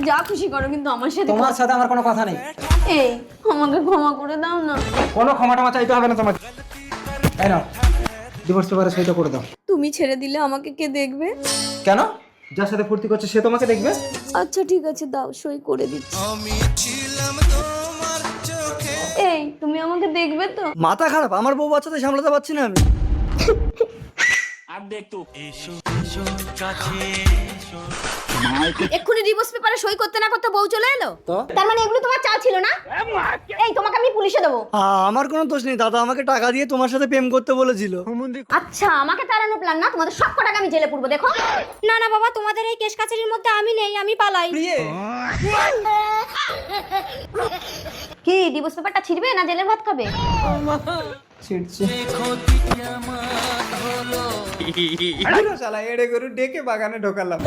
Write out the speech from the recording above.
যা খুশি করো, কিন্তু আমার সাথে তোমার সাথে আমার কোনো কথা নেই। এই আমাকে ক্ষমা করে দাও না। কোনো ক্ষমা টমা চাইতে হবে না তোমাকে। তাই না, ডিভোর্স পেপারে সইটা করে দাও। তুমি ছেড়ে দিলে আমাকে কে দেখবে? কেন? যার সাথে ফুর্তি করছে সে তোমাকে দেখবে। আচ্ছা ঠিক আছে, দাও, সই করে দিচ্ছি। এই তুমি আমাকে দেখবে তো? মাথা খারাপ, আমার বউ বাচ্চাদের সামলাতে পারছি না আমি। এক্ষুনি ডিভোর্স পেপারে সই করতে না করতে বউ চলে এলো তো? তার মানে এগুলো তোমার চাল ছিল না? এই তোমাকে আমি পুলিশে দেবো। আমার কোনো দোষ নেই, দাদা আমাকে টাকা দিয়ে তোমার সাথে প্রেম করতে বলেছিল। আচ্ছা, আমাকে তাড়ানোর প্ল্যান না? তোমাদের সব কটাকে আমি জেলে পুরবো, দেখো। না না বাবা, তোমাদের এই কেস কাছারির মধ্যে আমি নেই, আমি পালাই। কি ডিভোর্স পেপারটা ছিড়বে না জেলের ভাত খাবে? ছিড়ছে। শালা এড়ে গরু ডেকে বাগানে ঢোকালাম।